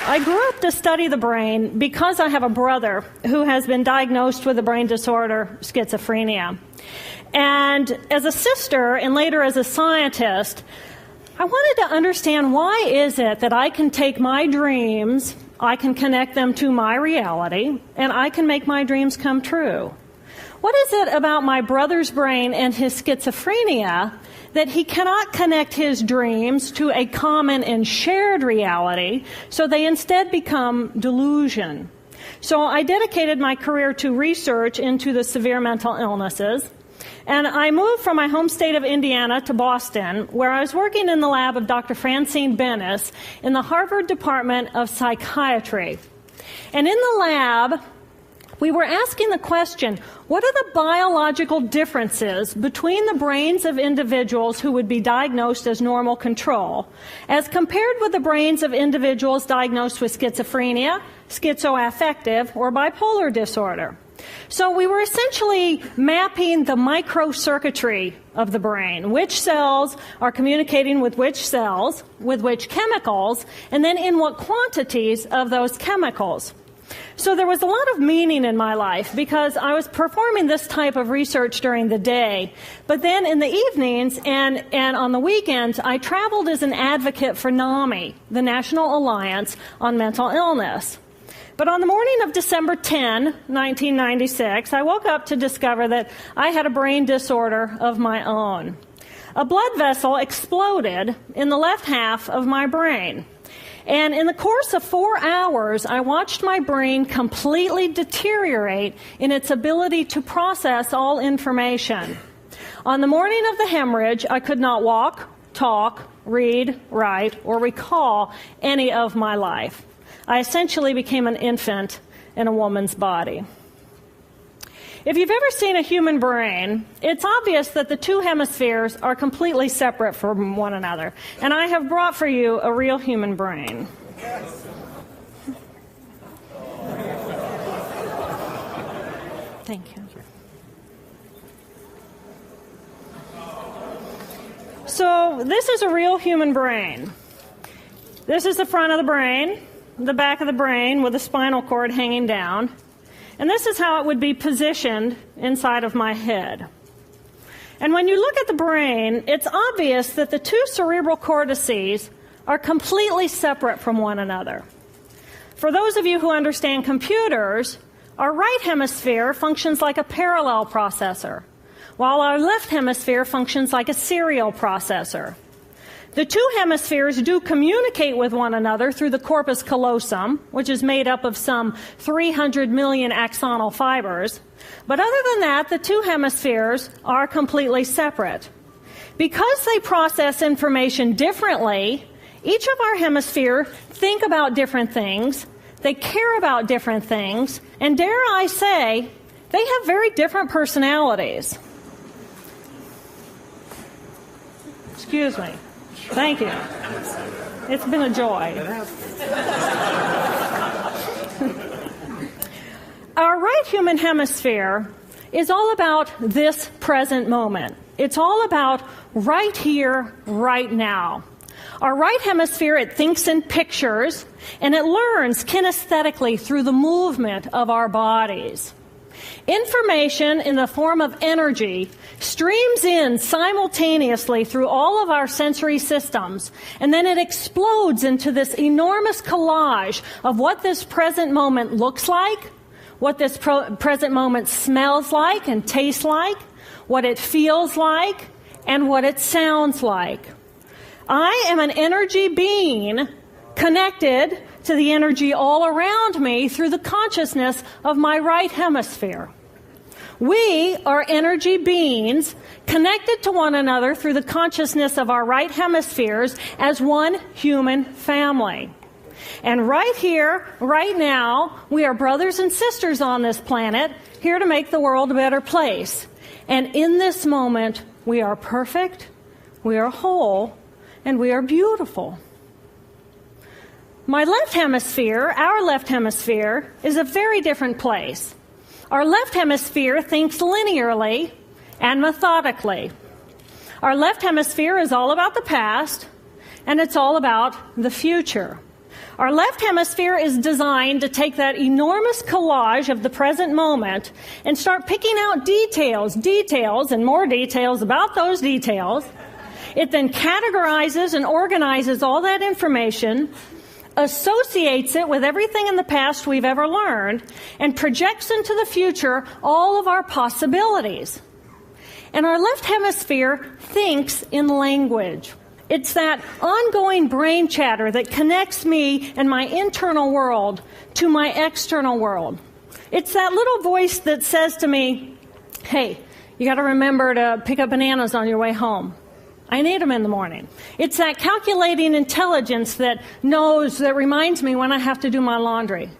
I grew up to study the brain because I have a brother who has been diagnosed with the brain disorder schizophrenia. And as a sister and later as a scientist, I wanted to understand why is it that I can take my dreams, I can connect them to my reality, and I can make my dreams come true. What is it about my brother's brain and his schizophrenia that he cannot connect his dreams to a common and shared reality, so they instead become delusion? So I dedicated my career to research into the severe mental illnesses, and I moved from my home state of Indiana to Boston, where I was working in the lab of Dr. Francine Bennis in the Harvard Department of Psychiatry. And in the lab, we were asking the question, what are the biological differences between the brains of individuals who would be diagnosed as normal control as compared with the brains of individuals diagnosed with schizophrenia, schizoaffective, or bipolar disorder? So we were essentially mapping the microcircuitry of the brain, which cells are communicating with which cells, with which chemicals, and then in what quantities of those chemicals. So there was a lot of meaning in my life because I was performing this type of research during the day. But then in the evenings and on the weekends, I traveled as an advocate for NAMI, the National Alliance on Mental Illness. But on the morning of December 10, 1996, I woke up to discover that I had a brain disorder of my own. A blood vessel exploded in the left half of my brain. And in the course of 4 hours, I watched my brain completely deteriorate in its ability to process all information. On the morning of the hemorrhage, I could not walk, talk, read, write, or recall any of my life. I essentially became an infant in a woman's body. If you've ever seen a human brain, it's obvious that the two hemispheres are completely separate from one another. And I have brought for you a real human brain. Thank you. So this is a real human brain. This is the front of the brain, the back of the brain with the spinal cord hanging down. And this is how it would be positioned inside of my head. And when you look at the brain, it's obvious that the two cerebral cortices are completely separate from one another. For those of you who understand computers, our right hemisphere functions like a parallel processor, while our left hemisphere functions like a serial processor. The two hemispheres do communicate with one another through the corpus callosum, which is made up of some 300 million axonal fibers. But other than that, the two hemispheres are completely separate. Because they process information differently, each of our hemispheres think about different things, they care about different things, and dare I say, they have very different personalities. Excuse me. Thank you. It's been a joy. Our right human hemisphere is all about this present moment. It's all about right here, right now. Our right hemisphere, it thinks in pictures, and it learns kinesthetically through the movement of our bodies. Information in the form of energy streams in simultaneously through all of our sensory systems, and then it explodes into this enormous collage of what this present moment looks like, what this present moment smells like and tastes like, what it feels like, and what it sounds like. I am an energy being connected to the energy all around me through the consciousness of my right hemisphere. We are energy beings connected to one another through the consciousness of our right hemispheres as one human family. And right here, right now, we are brothers and sisters on this planet, here to make the world a better place. And in this moment, we are perfect, we are whole, and we are beautiful. My left hemisphere, our left hemisphere, is a very different place. Our left hemisphere thinks linearly and methodically. Our left hemisphere is all about the past, and it's all about the future. Our left hemisphere is designed to take that enormous collage of the present moment and start picking out details, and more details about those details. It then categorizes and organizes all that information, associates it with everything in the past we've ever learned, and projects into the future all of our possibilities. And our left hemisphere thinks in language. It's that ongoing brain chatter that connects me and my internal world to my external world. It's that little voice that says to me, hey, you got to remember to pick up bananas on your way home. I need them in the morning. It's that calculating intelligence that reminds me when I have to do my laundry.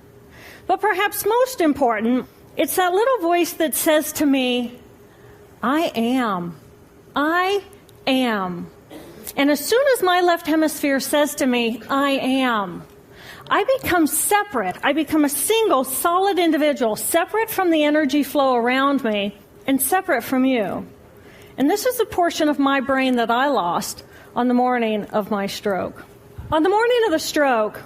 But perhaps most important, it's that little voice that says to me, I am. I am. And as soon as my left hemisphere says to me, I am, I become separate. I become a single, solid individual, separate from the energy flow around me and separate from you. And this is the portion of my brain that I lost on the morning of my stroke. On the morning of the stroke,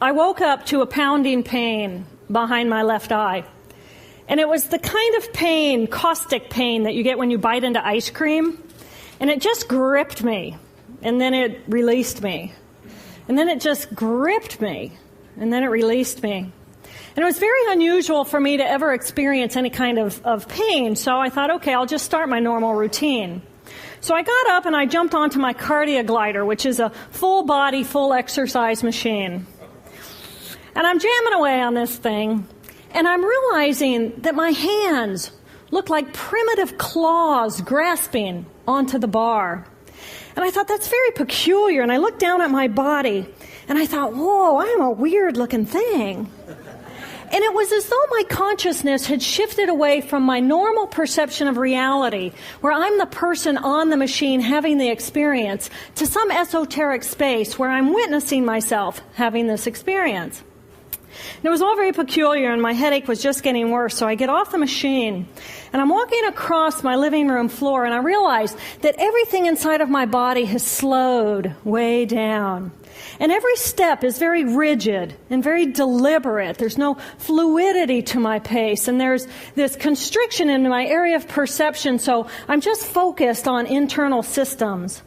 I woke up to a pounding pain behind my left eye. And it was the kind of pain, caustic pain, that you get when you bite into ice cream. And it just gripped me, and then it released me. And then it just gripped me, and then it released me. And it was very unusual for me to ever experience any kind of pain, so I thought, okay, I'll just start my normal routine. So I got up and I jumped onto my cardio glider, which is a full-body, full-exercise machine. And I'm jamming away on this thing, and I'm realizing that my hands look like primitive claws grasping onto the bar. And I thought, that's very peculiar. And I looked down at my body, and I thought, whoa, I'm a weird-looking thing. And it was as though my consciousness had shifted away from my normal perception of reality, where I'm the person on the machine having the experience, to some esoteric space where I'm witnessing myself having this experience. And it was all very peculiar, and my headache was just getting worse. So I get off the machine, and I'm walking across my living room floor, and I realize that everything inside of my body has slowed way down. And every step is very rigid and very deliberate. There's no fluidity to my pace, and there's this constriction in my area of perception, so I'm just focused on internal systems.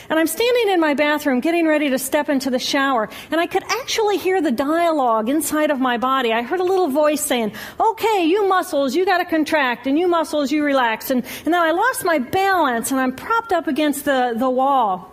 And I'm standing in my bathroom getting ready to step into the shower, and I could actually hear the dialogue inside of my body. I heard a little voice saying, okay, you muscles, you got to contract, and you muscles, you relax. And then I lost my balance, and I'm propped up against the wall.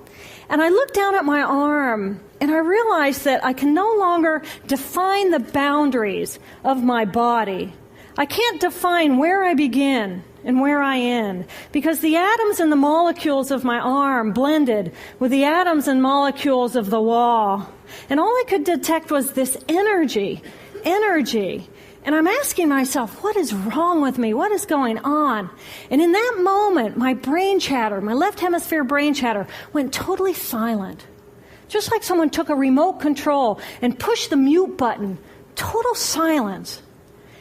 And I looked down at my arm, and I realized that I can no longer define the boundaries of my body. I can't define where I begin and where I end, because the atoms and the molecules of my arm blended with the atoms and molecules of the wall. And all I could detect was this energy. And I'm asking myself, what is wrong with me? What is going on? And in that moment, my brain chatter, my left hemisphere brain chatter, went totally silent. Just like someone took a remote control and pushed the mute button. Total silence.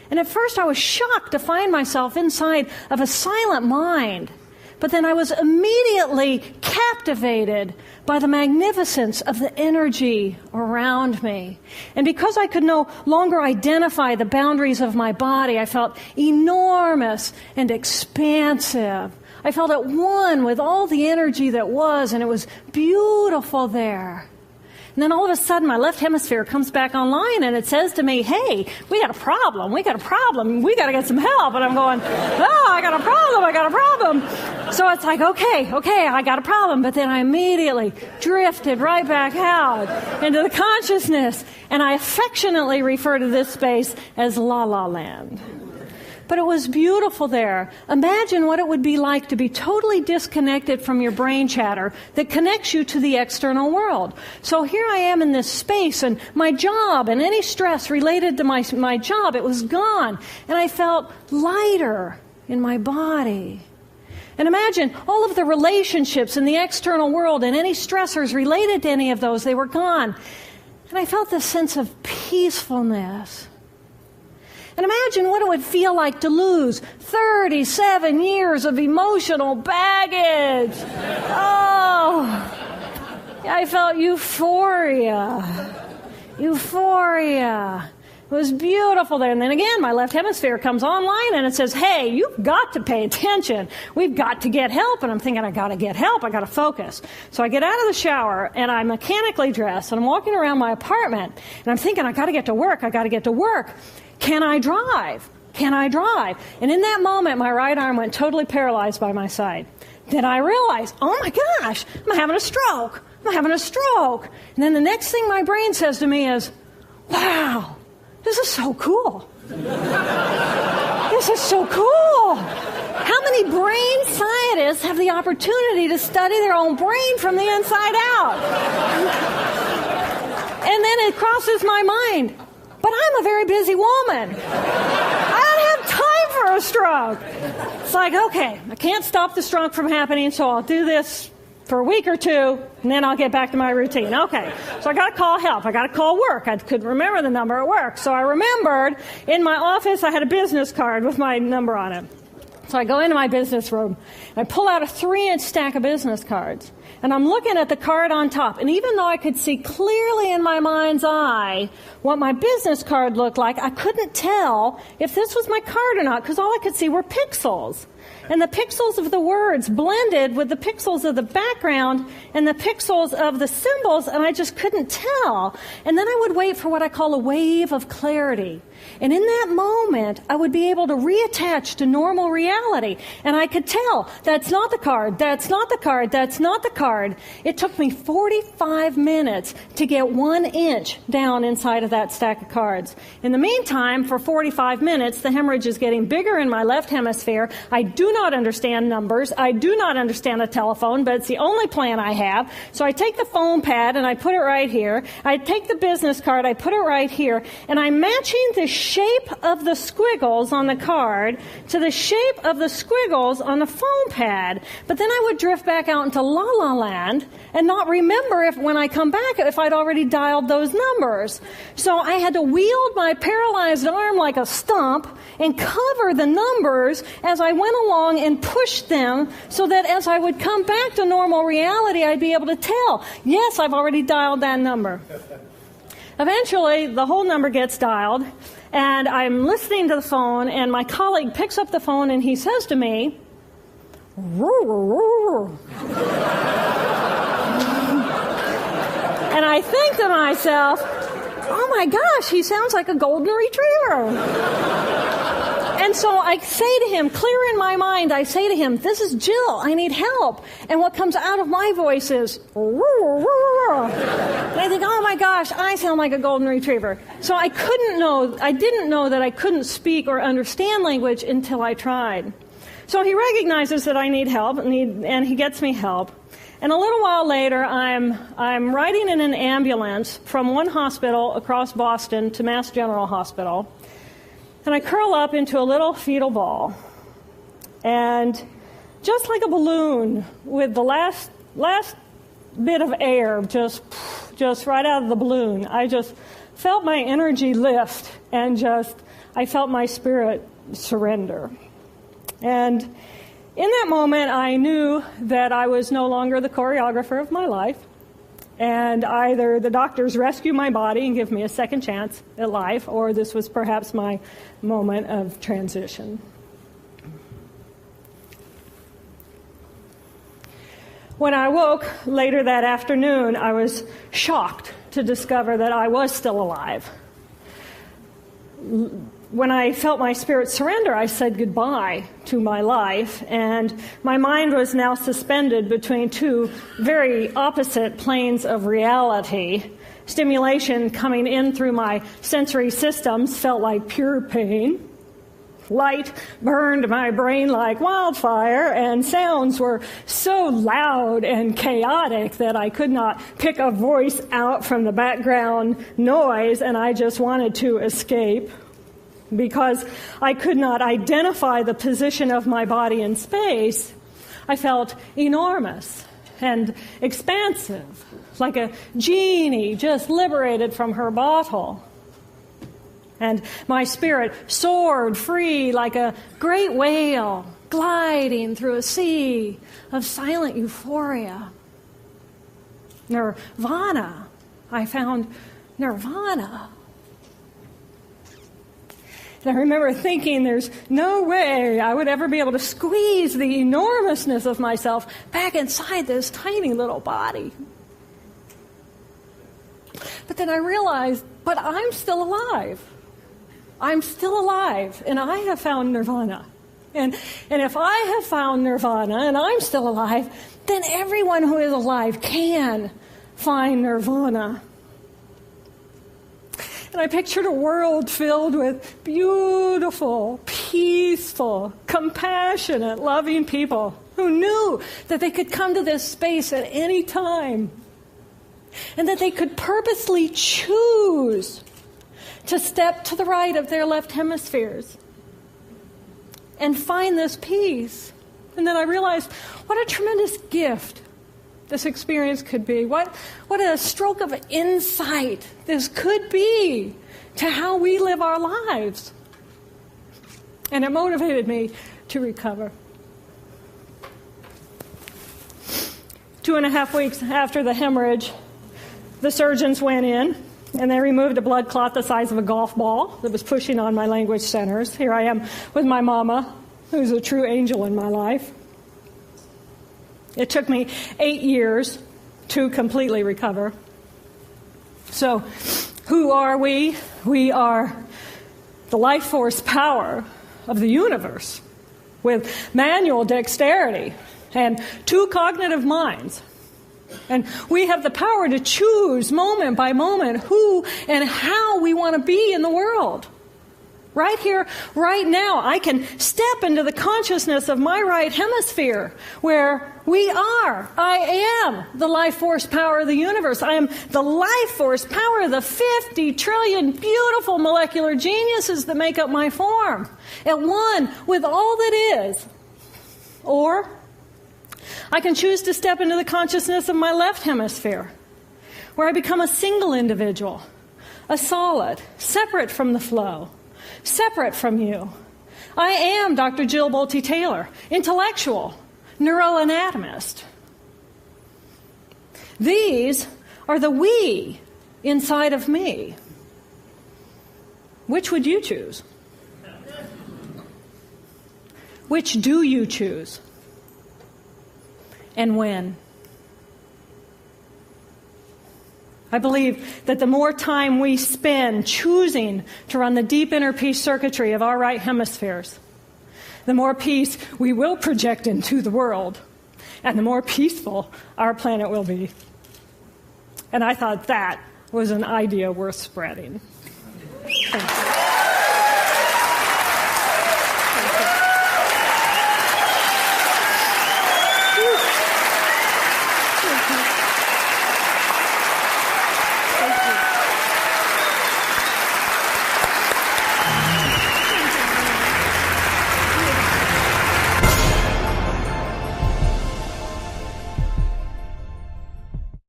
And at first I was shocked to find myself inside of a silent mind. But then I was immediately captivated by the magnificence of the energy around me. And because I could no longer identify the boundaries of my body, I felt enormous and expansive. I felt at one with all the energy that was, and it was beautiful there. And then all of a sudden, my left hemisphere comes back online, and it says to me, hey, we got a problem, we got to get some help. And I'm going, oh, I got a problem. So it's like, okay, I got a problem. But then I immediately drifted right back out into the consciousness, and I affectionately refer to this space as La La Land. But it was beautiful there. Imagine what it would be like to be totally disconnected from your brain chatter that connects you to the external world. So here I am in this space, and my job and any stress related to my job, it was gone. And I felt lighter in my body. And imagine all of the relationships in the external world and any stressors related to any of those, they were gone. And I felt this sense of peacefulness. And imagine what it would feel like to lose 37 years of emotional baggage. Oh, I felt euphoria. Euphoria. It was beautiful there. And then again, my left hemisphere comes online and it says, hey, you've got to pay attention. We've got to get help. And I'm thinking, I got to get help. I got to focus. So I get out of the shower and I'm mechanically dressed and I'm walking around my apartment and I'm thinking, I got to get to work. I got to get to work. Can I drive? Can I drive? And in that moment, my right arm went totally paralyzed by my side. Then I realized, oh my gosh, I'm having a stroke. I'm having a stroke. And then the next thing my brain says to me is, wow, this is so cool. This is so cool. How many brain scientists have the opportunity to study their own brain from the inside out? And then it crosses my mind, but I'm a very busy woman. I don't have time for a stroke. It's like, okay, I can't stop the stroke from happening, so I'll do this for a week or two, and then I'll get back to my routine. Okay, so I got to call help. I got to call work. I couldn't remember the number at work. So I remembered in my office I had a business card with my number on it. So I go into my business room, and I pull out a 3-inch stack of business cards. And I'm looking at the card on top. And even though I could see clearly in my mind's eye what my business card looked like, I couldn't tell if this was my card or not, because all I could see were pixels. And the pixels of the words blended with the pixels of the background and the pixels of the symbols, and I just couldn't tell. And then I would wait for what I call a wave of clarity. And in that moment, I would be able to reattach to normal reality. And I could tell, that's not the card, that's not the card, that's not the card. It took me 45 minutes to get 1 inch down inside of that stack of cards. In the meantime, for 45 minutes, the hemorrhage is getting bigger in my left hemisphere. I do not understand numbers. I do not understand a telephone, but it's the only plan I have. So I take the phone pad and I put it right here. I take the business card, I put it right here, and I'm matching the shape of the squiggles on the card to the shape of the squiggles on the phone pad. But then I would drift back out into La La Land and not remember if when I come back if I'd already dialed those numbers. So I had to wield my paralyzed arm like a stump and cover the numbers as I went along and push them so that as I would come back to normal reality, I'd be able to tell, yes, I've already dialed that number. Eventually, the whole number gets dialed, and I'm listening to the phone, and my colleague picks up the phone, and he says to me, and I think to myself, oh my gosh, he sounds like a golden retriever. And so I say to him, clear in my mind, I say to him, this is Jill, I need help. And what comes out of my voice is, and I think, oh my gosh, I sound like a golden retriever. So I didn't know that I couldn't speak or understand language until I tried. So he recognizes that I need help, and he gets me help. And a little while later, I'm riding in an ambulance from one hospital across Boston to Mass General Hospital. And I curl up into a little fetal ball. And just like a balloon with the last bit of air just right out of the balloon, I just felt my energy lift and I felt my spirit surrender. And in that moment, I knew that I was no longer the choreographer of my life. And either the doctors rescue my body and give me a second chance at life, or this was perhaps my moment of transition. When I woke later that afternoon, I was shocked to discover that I was still alive. When I felt my spirit surrender, I said goodbye to my life, and my mind was now suspended between two very opposite planes of reality. Stimulation coming in through my sensory systems felt like pure pain. Light burned my brain like wildfire, and sounds were so loud and chaotic that I could not pick a voice out from the background noise, and I just wanted to escape. Because I could not identify the position of my body in space, I felt enormous and expansive, like a genie just liberated from her bottle. And my spirit soared free like a great whale gliding through a sea of silent euphoria. nirvana. I found nirvana. And I remember thinking there's no way I would ever be able to squeeze the enormousness of myself back inside this tiny little body. But then I realized, but I'm still alive. I'm still alive, and I have found nirvana. And if I have found nirvana and I'm still alive, then everyone who is alive can find nirvana. And I pictured a world filled with beautiful, peaceful, compassionate, loving people who knew that they could come to this space at any time and that they could purposely choose to step to the right of their left hemispheres and find this peace. And then I realized what a tremendous gift this experience could be. What a stroke of insight this could be to how we live our lives. And it motivated me to recover. 2.5 weeks after the hemorrhage, the surgeons went in and they removed a blood clot the size of a golf ball that was pushing on my language centers. Here I am with my mama, who's a true angel in my life. It took me 8 years to completely recover. So, who are we? We are the life force power of the universe with manual dexterity and 2 cognitive minds. And we have the power to choose moment by moment who and how we want to be in the world. Right here, right now, I can step into the consciousness of my right hemisphere where I am the life force power of the universe. I am the life force power of the 50 trillion beautiful molecular geniuses that make up my form, at one with all that is. Or I can choose to step into the consciousness of my left hemisphere, where I become a single individual, a solid, separate from the flow, separate from you. I am Dr. Jill Bolte Taylor, intellectual, neuroanatomist. These are the we inside of me. Which would you choose? Which do you choose? And when? I believe that the more time we spend choosing to run the deep inner peace circuitry of our right hemispheres, the more peace we will project into the world, and the more peaceful our planet will be. And I thought that was an idea worth spreading. Thank you.